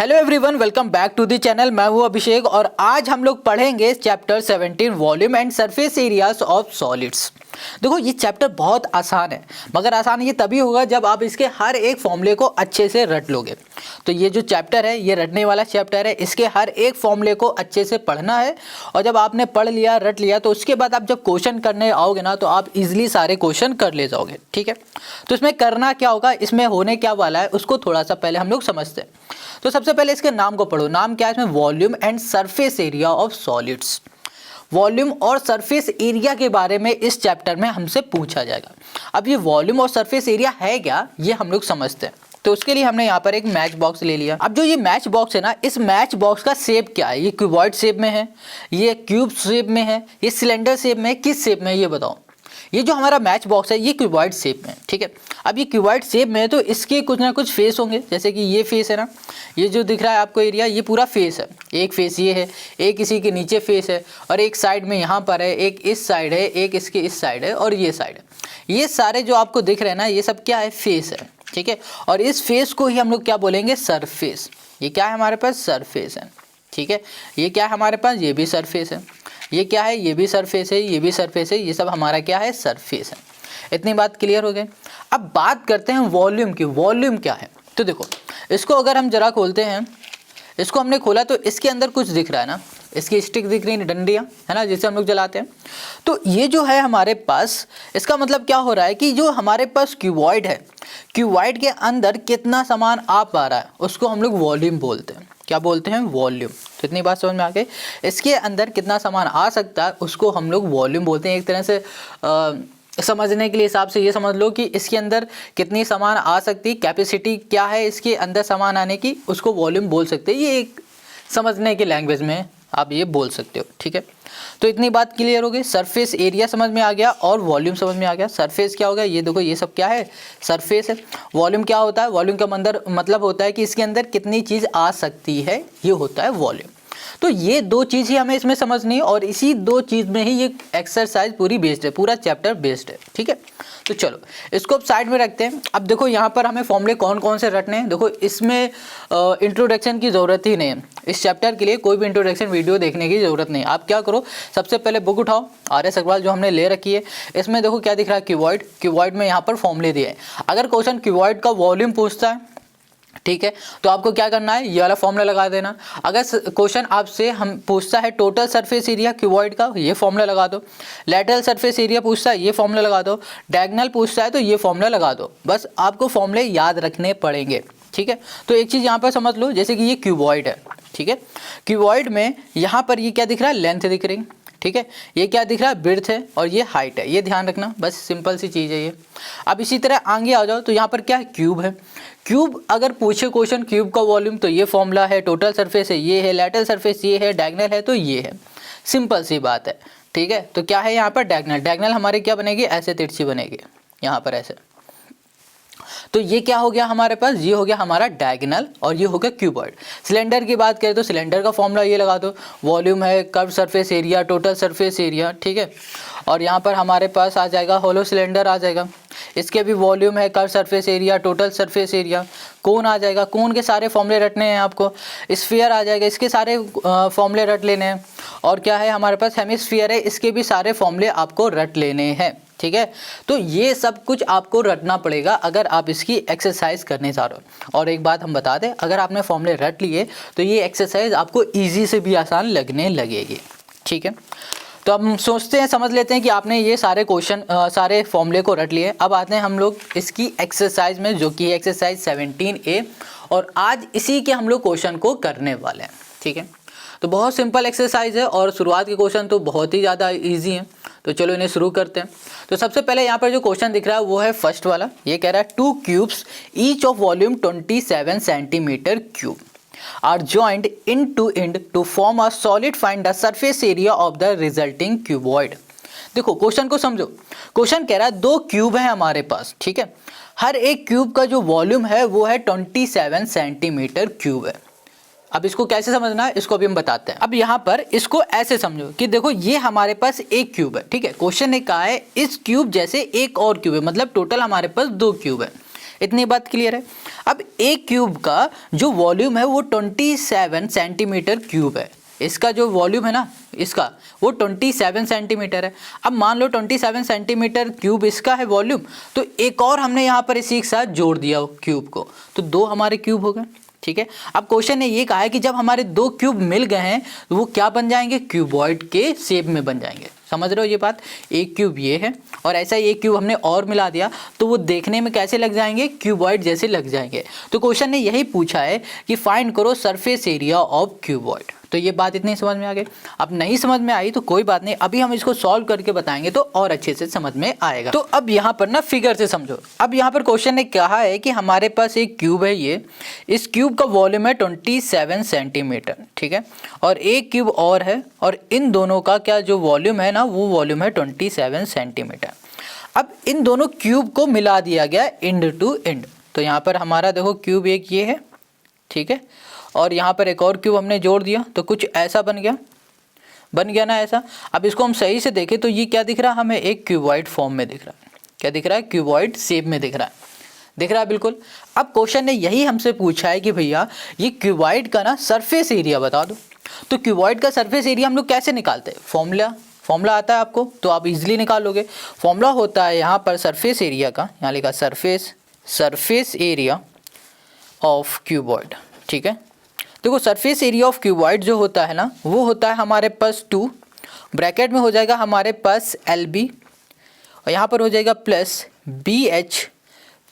Hello everyone, welcome back to the channel. मैं हूं अभिषेक और आज हम लोग पढ़ेंगे chapter 17 volume and surface areas of solids. देखो ये चैप्टर बहुत आसान है, मगर आसान ये तभी होगा जब आप इसके हर एक फॉर्मूले को अच्छे से रट लोगे। तो ये जो चैप्टर है ये रटने वाला चैप्टर है, इसके हर एक फॉर्मूले को अच्छे से पढ़ना है और जब आपने पढ़ लिया रट लिया तो उसके बाद आप जब क्वेश्चन करने आओगे ना तो आप इजीली सारे क्वेश्चन कर ले जाओगे। ठीक है, तो इसमें करना क्या होगा, इसमें होने क्या वाला है उसको थोड़ा सा पहले हम लोग समझते हैं। तो सबसे पहले इसके नाम को पढ़ो। नाम क्या है इसमें? Volume and surface area of solids. Volume और सरफेस एरिया के बारे में इस चैप्टर में हमसे पूछा जाएगा। अब ये वॉल्यूम और सरफेस एरिया है क्या, ये हम लोग समझते हैं। तो उसके लिए हमने यहाँ पर एक मैच बॉक्स ले लिया। अब जो ये मैच बॉक्स है ना, इस मैच बॉक्स का शेप क्या है? ये क्यूबॉइड शेप में है, ये क्यूब शेप में है, ये सिलेंडर शेप में है, किस शेप में है ये बताओ। ये जो हमारा मैच बॉक्स है ये क्यूबॉइड शेप में है। ठीक है, अब ये क्यूबॉइड शेप में है तो इसके कुछ ना कुछ फेस होंगे, जैसे कि ये फेस है ना, ये जो दिख रहा है आपको एरिया, ये पूरा फेस है। एक फेस ये है, एक इसी के नीचे फेस है और एक साइड में यहाँ पर है, एक इस साइड है, एक इसके इस साइड है और ये साइड है। ये सारे जो आपको दिख रहे हैं ना, ये सब क्या है? फेस है। ठीक है, और इस फेस को ही हम लोग क्या बोलेंगे? सरफेस। ये क्या है हमारे पास? सरफेस है। ठीक है, ये क्या है हमारे पास? ये भी सरफेस है। ये क्या है? ये भी सरफेस है, ये भी सरफेस है, ये सब हमारा क्या है? सरफेस है। इतनी बात क्लियर हो गई। अब बात करते हैं वॉल्यूम की। वॉल्यूम क्या है? तो देखो इसको अगर हम जरा खोलते हैं, इसको हमने खोला तो इसके अंदर कुछ दिख रहा है ना, इसकी स्टिक दिख रही है, डंडियाँ है ना, जिसे हम लोग जलाते हैं। तो ये जो है हमारे पास, इसका मतलब क्या हो रहा है कि जो हमारे पास क्यूबॉइड है, क्यूबॉइड के अंदर कितना सामान आ पा रहा है उसको हम लोग वॉल्यूम बोलते हैं। क्या बोलते हैं? वॉल्यूम। तो इतनी बात समझ में आ गई। इसके अंदर कितना सामान आ सकता है उसको हम लोग वॉल्यूम बोलते हैं। एक तरह से समझने के लिए हिसाब से ये समझ लो कि इसके अंदर कितनी सामान आ सकती, कैपेसिटी क्या है इसके अंदर सामान आने की, उसको वॉल्यूम बोल सकते हैं। ये एक समझने की लैंग्वेज में आप ये बोल सकते हो। ठीक है, तो इतनी बात क्लियर हो गई। सरफेस एरिया समझ में आ गया और वॉल्यूम समझ में आ गया। सरफेस क्या होगा? ये देखो ये सब क्या है? सरफेस है। वॉल्यूम क्या होता है? वॉल्यूम का मतलब होता है कि इसके अंदर कितनी चीज़ आ सकती है, ये होता है वॉल्यूम। तो ये दो चीज़ ही हमें इसमें समझनी है और इसी दो चीज़ में ही ये एक्सरसाइज पूरी बेस्ड है, पूरा चैप्टर बेस्ड है। ठीक है, तो चलो इसको अब साइड में रखते हैं। अब देखो यहाँ पर हमें फॉर्मूले कौन कौन से रटने हैं। देखो इसमें इंट्रोडक्शन की ज़रूरत ही नहीं है। इस चैप्टर के लिए कोई भी इंट्रोडक्शन वीडियो देखने की ज़रूरत नहीं है। आप क्या करो, सबसे पहले बुक उठाओ, RS अग्रवाल जो हमने ले रखी है। इसमें देखो क्या दिख रहा है? क्यूबॉइड। क्यूबॉइड में यहाँ पर फॉर्मूले दिए हैं। अगर क्वेश्चन क्यूबॉइड का वॉल्यूम पूछता है, ठीक है, तो आपको क्या करना है? ये वाला फॉर्मूला लगा देना। अगर क्वेश्चन आपसे हम पूछता है टोटल सरफेस एरिया क्यूबॉइड का, ये फॉर्मूला लगा दो। लैटरल सरफेस एरिया पूछता है, ये फॉर्मूला लगा दो। डायगोनल पूछता है तो ये फॉर्मूला लगा दो। बस आपको फॉर्मूले याद रखने पड़ेंगे। ठीक है, तो एक चीज़ यहाँ पर समझ लो, जैसे कि ये क्यूबॉइड है। ठीक है, क्यूबॉइड में यहाँ पर ये क्या दिख रहा है? लेंथ दिख रही। ठीक है, ये क्या दिख रहा है? विड्थ है और ये हाइट है। ये ध्यान रखना, बस सिंपल सी चीज़ है ये। अब इसी तरह आगे आ जाओ तो यहाँ पर क्या है? क्यूब है। क्यूब अगर पूछे क्वेश्चन क्यूब का वॉल्यूम तो ये फॉर्मूला है। टोटल सरफेस है, ये है। लैटरल सरफेस ये है। डायगोनल है तो ये है। सिंपल सी बात है। ठीक है, तो क्या है यहाँ पर? डायगोनल। डायगोनल हमारे क्या बनेगी? ऐसे तिरछी बनेगी, यहाँ पर ऐसे। तो ये क्या हो गया हमारे पास? ये हो गया हमारा डायगोनल और ये हो गया क्यूबॉइड। सिलेंडर की बात करें तो सिलेंडर का फॉर्मूला ये लगा दो। वॉल्यूम है, curve surface area, total surface area. ठीक है, और यहाँ पर हमारे पास आ जाएगा होलो सिलेंडर आ जाएगा। इसके भी वॉल्यूम है, curve surface area, total surface area. Cone आ जाएगा, कोन के सारे फॉर्मूले रटने हैं आपको। स्फीयर आ जाएगा, इसके सारे फॉर्मूले रट लेने हैं। और क्या है हमारे पास? हेमिस्फीयर है, इसके भी सारे फॉर्मूले आपको रट लेने हैं। ठीक है, तो ये सब कुछ आपको रटना पड़ेगा अगर आप इसकी एक्सरसाइज करने जा रहे हो। और एक बात हम बता दें, अगर आपने फॉर्मूले रट लिए तो ये एक्सरसाइज आपको ईजी से भी आसान लगने लगेगी। ठीक है, तो अब हम सोचते हैं, समझ लेते हैं कि आपने ये सारे क्वेश्चन सारे फॉर्मूले को रट लिए। अब आते हैं हम लोग इसकी एक्सरसाइज में, जो कि एक्सरसाइज 17A, और आज इसी के हम लोग क्वेश्चन को करने वाले हैं। ठीक है, तो बहुत सिंपल एक्सरसाइज है और शुरुआत के क्वेश्चन तो बहुत ही ज़्यादा इजी हैं। तो चलो इन्हें शुरू करते हैं। तो सबसे पहले यहाँ पर जो क्वेश्चन दिख रहा है वो है फर्स्ट वाला। ये कह रहा है 2 cubes each of volume 27 centimetre cube are joined end to form a solid. Find the surface area of the resulting cuboid. देखो क्वेश्चन को समझो। क्वेश्चन कह रहा है 2 क्यूब है हमारे पास। ठीक है, हर एक क्यूब का जो वॉल्यूम है वो है 27 सेंटीमीटर क्यूब है। अब इसको कैसे समझना है इसको अभी हम बताते हैं। अब यहाँ पर इसको ऐसे समझो कि देखो ये हमारे पास एक क्यूब है। ठीक है, क्वेश्चन ने कहा है इस क्यूब जैसे एक और क्यूब है, मतलब टोटल हमारे पास 2 क्यूब है। इतनी बात क्लियर है। अब एक क्यूब का जो वॉल्यूम है वो 27 सेंटीमीटर क्यूब है। इसका जो वॉल्यूम है ना इसका वो 27 सेंटीमीटर है। अब मान लो 27 सेंटीमीटर क्यूब इसका है वॉल्यूम, तो एक और हमने यहाँ पर इसी के साथ जोड़ दिया क्यूब को, तो 2 हमारे क्यूब हो गए। ठीक है, अब क्वेश्चन ने ये कहा है कि जब हमारे 2 क्यूब मिल गए हैं तो वो क्या बन जाएंगे, क्यूबॉइड के शेप में बन जाएंगे। समझ रहे हो ये बात, एक क्यूब ये है और ऐसा ही एक क्यूब हमने और मिला दिया तो वो देखने में कैसे लग जाएंगे, क्यूबॉइड जैसे लग जाएंगे। तो क्वेश्चन ने यही पूछा है कि फाइंड करो सरफेस एरिया ऑफ क्यूबॉइड। तो ये बात इतनी समझ में आ गई। अब नहीं समझ में आई तो कोई बात नहीं, अभी हम इसको सॉल्व करके बताएंगे तो और अच्छे से समझ में आएगा। तो अब यहाँ पर ना फिगर से समझो। अब यहाँ पर क्वेश्चन ने कहा है कि हमारे पास एक क्यूब है, ये इस क्यूब का वॉल्यूम है 27 सेंटीमीटर। ठीक है, और एक क्यूब और है और इन दोनों का क्या जो वॉल्यूम है ना वो वॉल्यूम है 27 सेंटीमीटर। अब इन दोनों क्यूब को मिला दिया गया एंड टू एंड। तो यहाँ पर हमारा देखो क्यूब एक ये है, ठीक है, और यहाँ पर एक और क्यूब हमने जोड़ दिया तो कुछ ऐसा बन गया ना ऐसा। अब इसको हम सही से देखें तो ये क्या दिख रहा है हमें, एक क्यूबॉइड फॉर्म में दिख रहा है। क्या दिख रहा है, क्यूबॉइड शेप में दिख रहा है बिल्कुल। अब क्वेश्चन ने यही हमसे पूछा है कि भैया ये क्यूबॉइड का ना सरफेस एरिया बता दो। तो क्यूबॉइड का सरफेस एरिया हम लोग कैसे निकालते हैं, फॉर्मूला आता है आपको तो आप इजीली निकालोगे। फॉर्मूला होता है यहाँ पर सरफेस एरिया का, यहाँ लिखा सरफेस एरिया ऑफ क्यूबॉइड। ठीक है, देखो सरफेस एरिया ऑफ क्यूबॉइड जो होता है ना वो होता है हमारे पास 2 ब्रैकेट में हो जाएगा हमारे पास LB और यहाँ पर हो जाएगा प्लस BH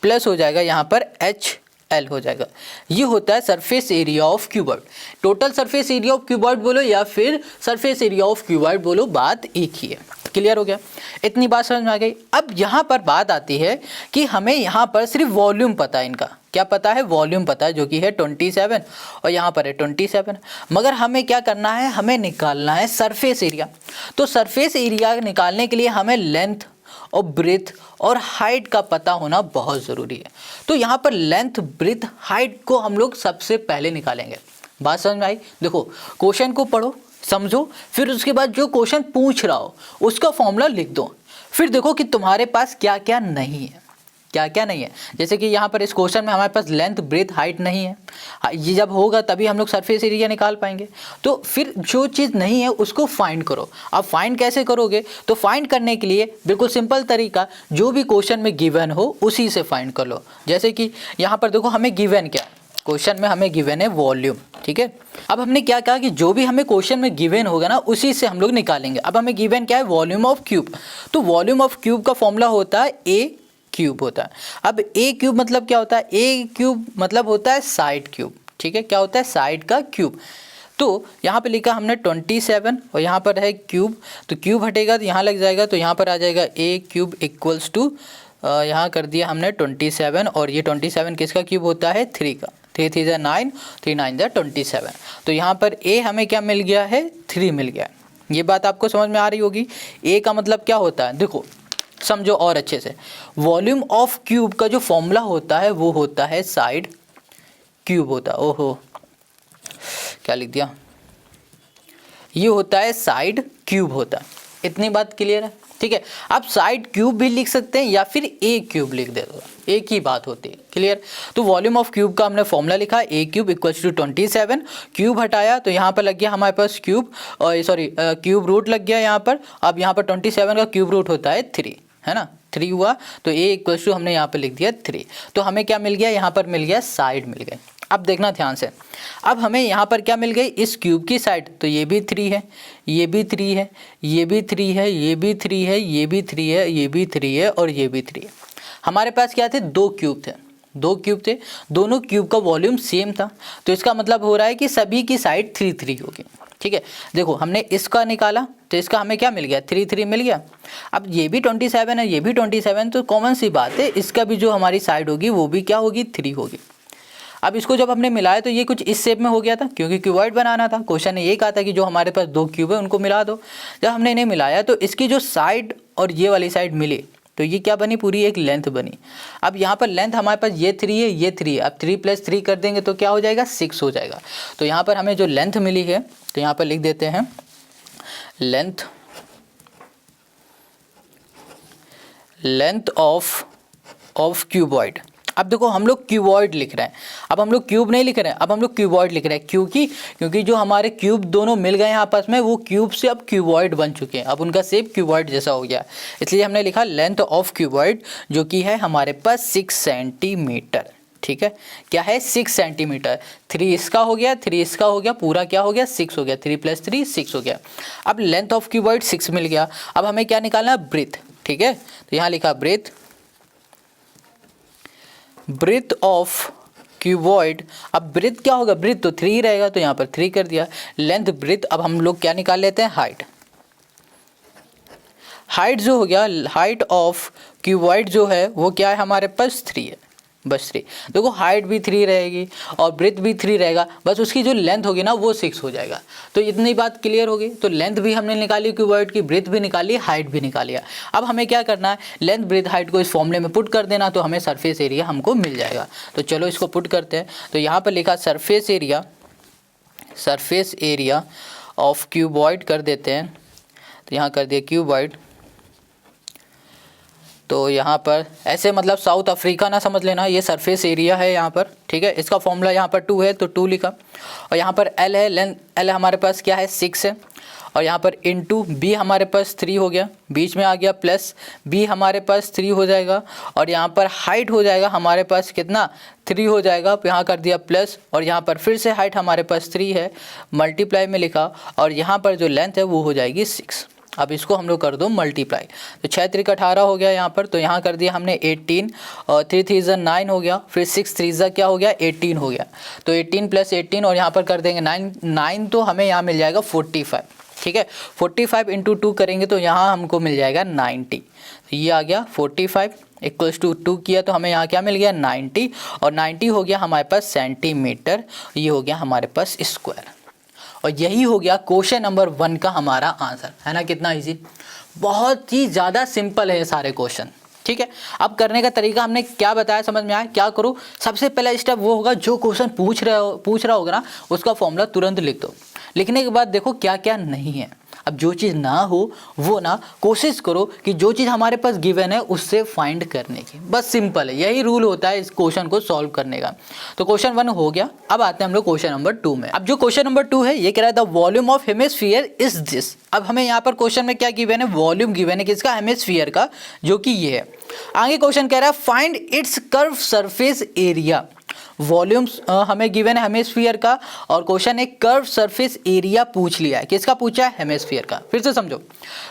प्लस हो जाएगा यहाँ पर HL हो जाएगा। ये होता है surface area of cuboid. Total surface area of cuboid बोलो या फिर सरफेस एरिया ऑफ क्यूबॉइड बोलो, बात एक ही है। क्लियर हो गया, इतनी बात समझ में आ गई। अब यहाँ पर बात आती है कि हमें यहाँ पर सिर्फ वॉल्यूम पता है, इनका क्या पता है, वॉल्यूम पता है जो कि है 27 और यहाँ पर है 27। मगर हमें क्या करना है, हमें निकालना है सरफेस एरिया। तो सरफेस एरिया निकालने के लिए हमें लेंथ और ब्रेथ और हाइट का पता होना बहुत ज़रूरी है। तो यहाँ पर लेंथ ब्रेथ हाइट को हम लोग सबसे पहले निकालेंगे। बात समझ में आई। देखो क्वेश्चन को पढ़ो समझो, फिर उसके बाद जो क्वेश्चन पूछ रहा हो उसका फॉर्मूला लिख दो, फिर देखो कि तुम्हारे पास क्या क्या नहीं है, जैसे कि यहाँ पर इस क्वेश्चन में हमारे पास लेंथ ब्रेथ हाइट नहीं है। ये जब होगा तभी हम लोग सरफेस एरिया निकाल पाएंगे। तो फिर जो चीज़ नहीं है उसको फाइंड करो। अब फाइंड कैसे करोगे, तो फाइंड करने के लिए बिल्कुल सिंपल तरीका, जो भी क्वेश्चन में गिवन हो उसी से फाइंड कर लो। जैसे कि यहाँ पर देखो हमें गिवन क्या है, क्वेश्चन में हमें गिवन है वॉल्यूम। ठीक है, अब हमने क्या कहा कि जो भी हमें क्वेश्चन में गिवन होगा ना उसी से हम लोग निकालेंगे। अब हमें गिवन क्या है, वॉल्यूम ऑफ क्यूब। तो वॉल्यूम ऑफ क्यूब का फॉर्मूला होता है A क्यूब होता है। अब A क्यूब मतलब क्या होता है, A क्यूब मतलब होता है साइड क्यूब। ठीक है, क्या होता है, साइड का क्यूब। तो यहाँ पे लिखा हमने 27 और यहाँ पर है क्यूब, तो क्यूब हटेगा तो यहाँ लग जाएगा, तो यहाँ पर आ जाएगा A क्यूब इक्वल्स टू यहाँ कर दिया हमने 27 और ये 27 किसका क्यूब होता है, 3 का। 3 3 = 9, 3 9 = 27। तो यहाँ पर A हमें क्या मिल गया है, 3 मिल गया। ये बात आपको समझ में आ रही होगी। A का मतलब क्या होता है, देखो समझो और अच्छे से। वॉल्यूम ऑफ क्यूब का जो फॉर्मूला होता है वो होता है साइड क्यूब होता है। ओहो क्या लिख दिया, ये होता है साइड क्यूब होता है। इतनी बात क्लियर है। ठीक है, आप साइड क्यूब भी लिख सकते हैं या फिर A क्यूब लिख दे दो, एक ही बात होती है। क्लियर। तो वॉल्यूम ऑफ क्यूब का हमने फॉर्मूला लिखा A cube equals to 27, cube हटाया तो यहाँ पर लग गया हमारे पास क्यूब, क्यूब रूट लग गया यहाँ पर। अब यहाँ पर 27 का क्यूब रूट होता है 3, है ना, 3 हुआ तो A इक्वल्स टू हमने यहाँ पर लिख दिया 3। तो हमें क्या मिल गया, यहाँ पर मिल गया साइड मिल गई। अब देखना ध्यान से, अब हमें यहाँ पर क्या मिल गई, इस क्यूब की साइड। तो ये भी 3 है, ये भी 3 है, ये भी 3 है, ये भी 3 है, ये भी 3 है, ये भी 3 है और ये भी 3 है। हमारे पास क्या थे, 2 क्यूब थे, 2 क्यूब थे, दोनों क्यूब का वॉल्यूम सेम था। तो इसका मतलब हो रहा है कि सभी की साइड 3 3 होगी। ठीक है, देखो हमने इसका निकाला तो इसका हमें क्या मिल गया, 3 3 मिल गया। अब ये भी 27 है, ये भी 27, तो कॉमन सी बात है, इसका भी जो हमारी साइड होगी वो भी क्या होगी, 3 होगी। अब इसको जब हमने मिलाया तो ये कुछ इस शेप में हो गया था, क्योंकि क्यूबॉइड बनाना था। क्वेश्चन ने ये कहा था कि जो हमारे पास 2 क्यूब है उनको मिला दो। जब हमने इन्हें मिलाया तो इसकी जो साइड और ये वाली साइड मिली तो ये क्या बनी, पूरी एक लेंथ बनी। अब यहाँ पर लेंथ हमारे पास ये 3 है, ये 3 है। अब 3 + 3 कर देंगे तो क्या हो जाएगा, 6 हो जाएगा। तो यहाँ पर हमें जो लेंथ मिली है तो यहाँ पर लिख देते हैं लेंथ ऑफ क्यूबॉइड। अब देखो हम लोग क्यूबॉइड लिख रहे हैं, अब हम लोग क्यूब नहीं लिख रहे हैं, अब हम लोग क्यूबॉइड लिख रहे हैं। क्योंकि जो हमारे क्यूब दोनों मिल गए हैं आपस में, वो क्यूब से अब क्यूबॉइड बन चुके हैं, अब उनका शेप क्यूबॉइड जैसा हो गया, इसलिए हमने लिखा लेंथ ऑफ क्यूबॉइड जो कि है हमारे पास 6 सेंटीमीटर। ठीक है, क्या है 6 सेंटीमीटर। 3 इसका हो गया, 3 इसका हो गया, पूरा क्या हो गया 6 हो गया, 3 + 3 6 हो गया। अब लेंथ ऑफ क्यूबॉइड 6 मिल गया। अब हमें क्या निकालना है, ब्रेथ। ठीक है, तो यहाँ लिखा ब्रेथ ऑफ क्यूबॉइड। अब ब्रेथ क्या होगा, ब्रेथ तो 3 रहेगा, तो यहाँ पर 3 कर दिया। लेंथ ब्रेथ, अब हम लोग क्या निकाल लेते हैं, हाइट जो हो गया, हाइट ऑफ क्यूबॉइड जो है वो क्या है हमारे पास 3 है, बस 3। देखो हाइट भी 3 रहेगी और ब्रेथ भी 3 रहेगा, बस उसकी जो लेंथ होगी ना वो 6 हो जाएगा। तो इतनी बात क्लियर होगी। तो लेंथ भी हमने निकाली क्यूबॉइड की, ब्रेथ भी निकाली, हाइट भी निकाली है। अब हमें क्या करना है, लेंथ ब्रेथ हाइट को इस फॉर्मूले में पुट कर देना, तो हमें सरफेस एरिया हमको मिल जाएगा। तो चलो इसको पुट करते हैं। तो यहाँ पर लिखा सरफेस एरिया ऑफ क्यूबॉइड कर देते हैं। तो यहाँ कर दिया क्यूबॉइड। तो यहाँ पर ऐसे मतलब साउथ अफ्रीका ना समझ लेना, ये सरफेस एरिया है यहाँ पर। ठीक है, इसका फॉर्मूला यहाँ पर 2 है तो 2 लिखा। और यहाँ पर L है, लेंथ L हमारे पास क्या है 6 है। और यहाँ पर इनटू B हमारे पास 3 हो गया, बीच में आ गया प्लस B हमारे पास 3 हो जाएगा। और यहाँ पर हाइट हो जाएगा हमारे पास कितना 3 हो जाएगा, यहाँ कर दिया प्लस। और यहाँ पर फिर से हाइट हमारे पास 3 है, मल्टीप्लाई में लिखा। और यहाँ पर जो लेंथ है वो हो जाएगी 6। अब इसको हम लोग कर दो मल्टीप्लाई, तो 6 × 3 = 18 हो गया यहाँ पर। तो यहाँ कर दिया हमने 18 और 3 × 3 = 9 हो गया, फिर 6 × 3 = क्या हो गया 18 हो गया। तो 18 + 18 और यहाँ पर कर देंगे 9 तो हमें यहाँ मिल जाएगा 45। ठीक है, 45 × 2 करेंगे तो यहाँ हमको मिल जाएगा 90। तो ये आ गया 45 = 2 किया तो हमें यहाँ क्या मिल गया 90। और 90 हो गया हमारे पास सेंटीमीटर, ये हो गया हमारे पास स्क्वायर। और यही हो गया क्वेश्चन नंबर 1 का हमारा आंसर, है ना। कितना इजी, बहुत ही ज़्यादा सिंपल है ये सारे क्वेश्चन। ठीक है, अब करने का तरीका हमने क्या बताया, समझ में आया। क्या करो, सबसे पहला स्टेप वो होगा जो क्वेश्चन पूछ रहा होगा ना उसका फॉर्मूला तुरंत लिख दो। लिखने के बाद देखो क्या क्या नहीं है। अब जो चीज़ ना हो वो ना कोशिश करो कि जो चीज़ हमारे पास गिवन है उससे फाइंड करने की, बस सिंपल है, यही रूल होता है इस क्वेश्चन को सॉल्व करने का। तो क्वेश्चन 1 हो गया। अब आते हैं हम लोग क्वेश्चन नंबर 2 में। अब जो क्वेश्चन नंबर 2 है ये कह रहा है the volume of hemisphere is this. अब हमें यहाँ पर क्वेश्चन में क्या गिवन है, वॉल्यूम गिवन है किसका, हेमिस्फीयर का, जो कि ये है। आगे क्वेश्चन कह रहा है find its curve surface area. Volumes हमें गिवन है हेमिस्फीयर का, और क्वेश्चन एक कर्व सरफेस एरिया पूछ लिया है। किसका पूछा है, हेमिस्फीयर का। फिर से समझो,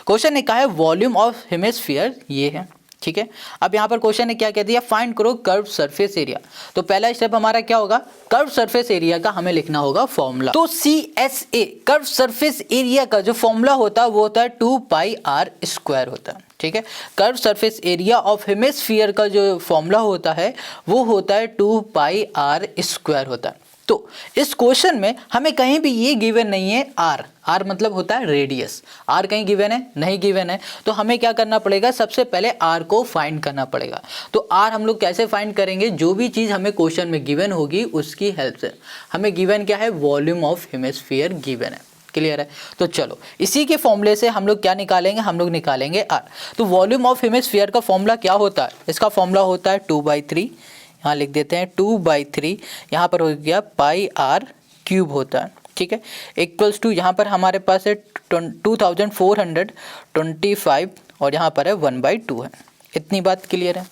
क्वेश्चन ने कहा है वॉल्यूम ऑफ हेमिस्फीयर ये है। ठीक है, अब यहाँ पर क्वेश्चन ने क्या कह दिया, फाइंड करो कर्व सरफेस एरिया। तो पहला स्टेप हमारा क्या होगा, कर्व सरफेस एरिया का हमें लिखना होगा फॉर्मूला। तो CSA कर्व सरफेस एरिया का जो फॉर्मूला होता है वो होता है 2πr² होता है। ठीक है, curve surface area of hemisphere का जो फॉर्मूला होता है वो होता है 2πr² होता है। तो इस क्वेश्चन में हमें कहीं भी ये गिवन नहीं है आर मतलब होता है रेडियस, आर कहीं गिवन है नहीं गिवन है। तो हमें क्या करना पड़ेगा, सबसे पहले आर को फाइंड करना पड़ेगा। तो आर हम लोग कैसे फाइंड करेंगे, जो भी चीज़ हमें क्वेश्चन में गिवन होगी उसकी हेल्प से। हमें गिवन क्या है, वॉल्यूम ऑफ हेमिस्फीयर गिवन है। क्लियर है, तो चलो इसी के फॉर्मूले से हम लोग क्या निकालेंगे, हम लोग निकालेंगे आर। तो वॉल्यूम ऑफ हेमिस्फीयर का फॉर्मूला क्या होता है, इसका फॉर्मूला होता है 2/3, यहाँ लिख देते हैं 2/3, यहाँ पर हो गया πr³ होता है। ठीक है, इक्वल्स टू यहाँ पर हमारे पास है 2425 और यहाँ पर है 1/2 है। इतनी बात क्लियर है,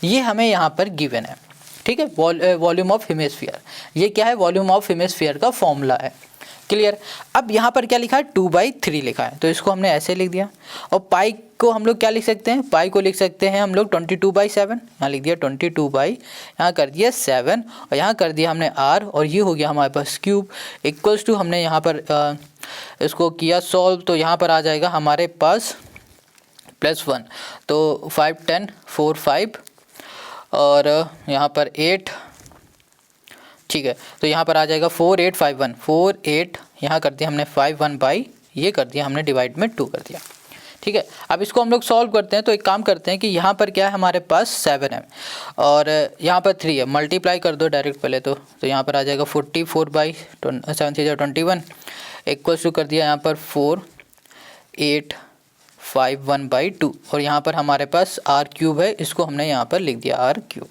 ये हमें यहाँ पर गिवन है। ठीक है, वॉल्यूम ऑफ हेमिस्फीयर, ये क्या है, वॉल्यूम ऑफ हेमिस्फीयर का फॉर्मूला है। क्लियर, अब यहाँ पर क्या लिखा है 2/3 लिखा है, तो इसको हमने ऐसे लिख दिया। और पाई को हम लोग क्या लिख सकते हैं, पाई को लिख सकते हैं हम लोग 22/7, यहाँ लिख दिया 22 यहाँ कर दिया 7 और यहाँ कर दिया हमने r, और ये हो गया हमारे पास क्यूब इक्वल्स टू, हमने यहाँ पर इसको किया सॉल्व, तो यहाँ पर आ जाएगा हमारे पास +1, तो 5 10 4 5 और यहाँ पर 8। ठीक है, तो यहाँ पर आ जाएगा 4851 48, यहाँ कर दिया हमने 51 ये कर दिया हमने डिवाइड में 2 कर दिया। ठीक है, अब इसको हम लोग सॉल्व करते हैं। तो एक काम करते हैं कि यहाँ पर क्या है, हमारे पास 7 है और यहाँ पर 3 है, मल्टीप्लाई कर दो डायरेक्ट पहले तो यहाँ पर आ जाएगा 44/7 21 इक्वल्स टू कर दिया यहाँ पर 4851/2 और यहाँ पर हमारे पास r³ है, इसको हमने यहाँ पर लिख दिया r³।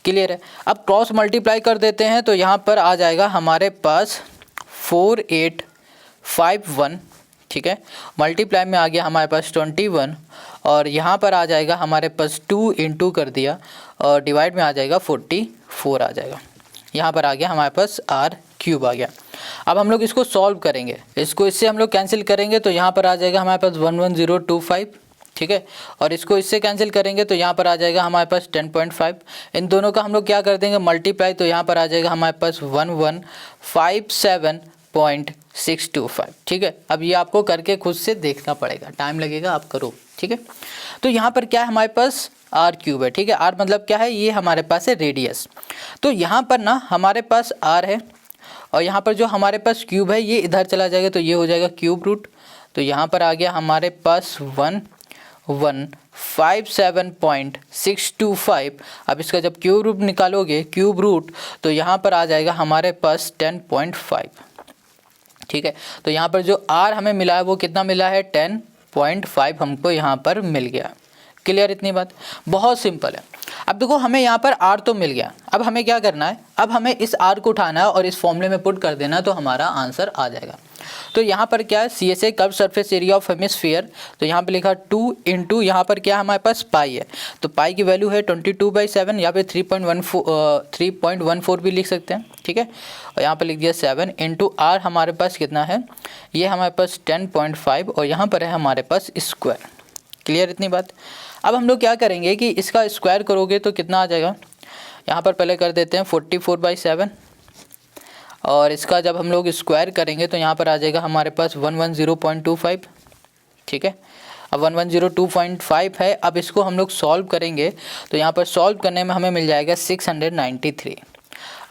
क्लियर है। अब क्रॉस मल्टीप्लाई कर देते हैं तो यहाँ पर आ जाएगा हमारे पास 4851, ठीक है। मल्टीप्लाई में आ गया हमारे पास 21 और यहाँ पर आ जाएगा हमारे पास 2 इंटू कर दिया और डिवाइड में आ जाएगा 44 आ जाएगा। यहाँ पर आ गया हमारे पास r क्यूब आ गया। अब हम लोग इसको सॉल्व करेंगे, इसको इससे हम लोग कैंसिल करेंगे तो यहाँ पर आ जाएगा हमारे पास 11025, ठीक है। और इसको इससे कैंसिल करेंगे तो यहाँ पर आ जाएगा हमारे पास 10.5। इन दोनों का हम लोग क्या कर देंगे मल्टीप्लाई, तो यहाँ पर आ जाएगा हमारे पास 1157625, ठीक है। अब ये आपको करके खुद से देखना पड़ेगा, टाइम लगेगा, आप करो, ठीक है। तो यहाँ पर क्या है हमारे पास r क्यूब है, ठीक है। r मतलब क्या है, ये हमारे पास है रेडियस। तो यहाँ पर ना हमारे पास r है और यहाँ पर जो हमारे पास क्यूब है ये इधर चला जाएगा तो ये हो जाएगा क्यूब रूट। तो यहाँ पर आ गया हमारे पास 1157625। अब इसका जब क्यूब रूट निकालोगे क्यूब रूट तो यहाँ पर आ जाएगा हमारे पास 10.5, ठीक है। तो यहाँ पर जो r हमें मिला है वो कितना मिला है 10.5 हमको यहाँ पर मिल गया। क्लियर इतनी बात, बहुत सिंपल है। अब देखो हमें यहाँ पर r तो मिल गया, अब हमें क्या करना है, अब हमें इस r को उठाना है और इस फॉर्मूले में पुट कर देना है तो हमारा आंसर आ जाएगा। तो यहाँ पर क्या है CSA curve surface area of hemisphere, तो यहाँ पे लिखा 2 इंटू यहाँ पर क्या हमारे पास पाई है, तो पाई की वैल्यू है 22/7 या फिर 3.14 भी लिख सकते हैं, ठीक है। और यहाँ पर लिख दिया 7 इंटू r हमारे पास कितना है, ये हमारे पास 10.5 और यहाँ पर है हमारे पास स्क्वायर। क्लियर इतनी बात। अब हम लोग क्या करेंगे कि इसका स्क्वायर करोगे तो कितना आ जाएगा, यहाँ पर पहले कर देते हैं 44/7 और इसका जब हम लोग स्क्वायर करेंगे तो यहाँ पर आ जाएगा हमारे पास 110.25, ठीक है। अब 110.25 है। अब इसको हम लोग सॉल्व करेंगे तो यहाँ पर सॉल्व करने में हमें मिल जाएगा 693।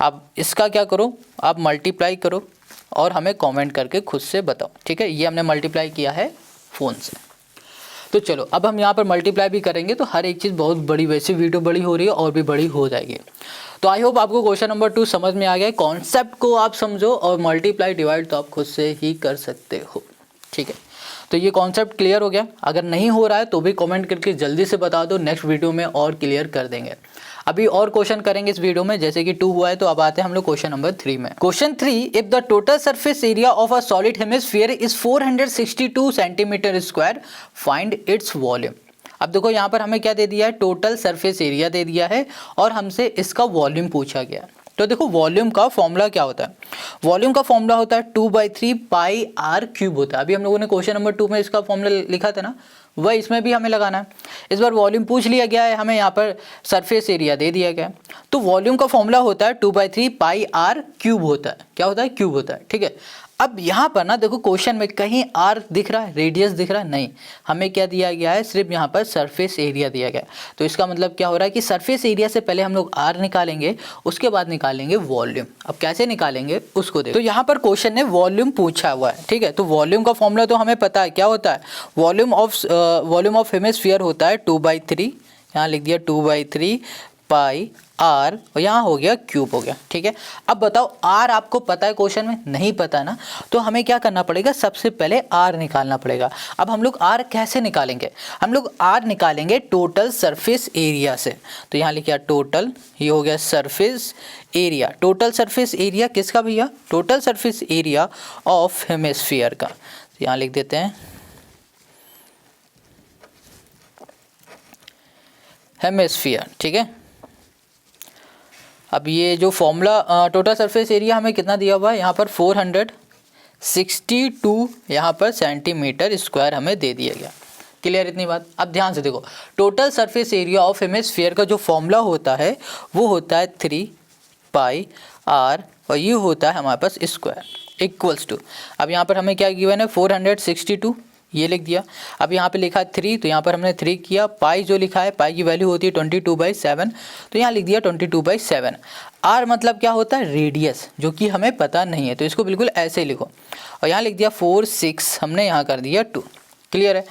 अब इसका क्या करो, आप मल्टीप्लाई करो और हमें कमेंट करके खुद से बताओ, ठीक है। ये हमने मल्टीप्लाई किया है फ़ोन से। तो चलो अब हम यहाँ पर मल्टीप्लाई भी करेंगे तो हर एक चीज़ बहुत बड़ी, वैसे वीडियो बड़ी हो रही है और भी बड़ी हो जाएगी। तो आई होप आपको क्वेश्चन नंबर 2 समझ में आ गया। कॉन्सेप्ट को आप समझो और मल्टीप्लाई डिवाइड तो आप खुद से ही कर सकते हो, ठीक है। तो ये कॉन्सेप्ट क्लियर हो गया। अगर नहीं हो रहा है तो भी कमेंट करके जल्दी से बता दो, नेक्स्ट वीडियो में और क्लियर कर देंगे। अभी और क्वेश्चन करेंगे इस वीडियो में, जैसे कि 2 हुआ है तो अब आते हैं हम लोग क्वेश्चन नंबर 3 में। Question 3, if the total surface area of a solid hemisphere is 462 centimetre square, find its volume. अब देखो यहाँ पर हमें क्या दे दिया है, टोटल सरफेस एरिया दे दिया है और हमसे इसका वॉल्यूम पूछा गया। तो देखो वॉल्यूम का फॉर्मूला क्या होता है, वॉल्यूम का फॉर्मूला होता है 2/3 पाई r क्यूब होता है। अभी हम लोगों ने क्वेश्चन नंबर 2 में इसका फॉर्मूला लिखा था ना, वह इसमें भी हमें लगाना है। इस बार वॉल्यूम पूछ लिया गया है, हमें यहाँ पर सरफेस एरिया दे दिया गया है। तो वॉल्यूम का फॉर्मूला होता है 2/3 पाई r क्यूब होता है। क्या होता है, क्यूब होता है, ठीक है। अब यहाँ पर ना देखो क्वेश्चन में कहीं r दिख रहा है, रेडियस दिख रहा है, नहीं, हमें क्या दिया गया है, सिर्फ यहाँ पर सरफेस एरिया दिया गया है। तो इसका मतलब क्या हो रहा है कि सरफेस एरिया से पहले हम लोग r निकालेंगे, उसके बाद निकालेंगे वॉल्यूम। अब कैसे निकालेंगे उसको देखो। तो यहाँ पर क्वेश्चन ने वॉल्यूम पूछा हुआ है, ठीक है। तो वॉल्यूम का फॉर्मूला तो हमें पता है क्या होता है, वॉल्यूम ऑफ हेमिस्फीयर होता है 2/3, यहाँ लिख दिया 2/3 पाई r और यहाँ हो गया क्यूब हो गया, ठीक है। अब बताओ r आपको पता है, क्वेश्चन में नहीं पता ना, तो हमें क्या करना पड़ेगा, सबसे पहले r निकालना पड़ेगा। अब हम लोग r कैसे निकालेंगे, हम लोग r निकालेंगे टोटल सरफेस एरिया से। तो यहाँ लिखा टोटल, ये हो गया surface area. Total surface area किसका भैया, total surface area of hemisphere का। तो यहाँ लिख देते हैं हेमिस्फीयर, ठीक है। अब ये जो फॉर्मूला टोटल सरफेस एरिया हमें कितना दिया हुआ है, यहाँ पर 462 यहाँ पर सेंटीमीटर स्क्वायर हमें दे दिया गया। क्लियर इतनी बात। अब ध्यान से देखो, total surface area of hemisphere का जो फॉर्मूला होता है वो होता है 3 पाई r और ये होता है हमारे पास स्क्वायर इक्वल्स टू। अब यहाँ पर हमें क्या गिवन है 462, ये लिख दिया। अब यहाँ पे लिखा है 3, तो यहाँ पर हमने 3 किया। पाई जो लिखा है, पाई की वैल्यू होती है 22/7, तो यहाँ लिख दिया 22/7। r मतलब क्या होता है, रेडियस, जो कि हमें पता नहीं है, तो इसको बिल्कुल ऐसे ही लिखो। और यहाँ लिख दिया 4 6, हमने यहाँ कर दिया 2। क्लियर है।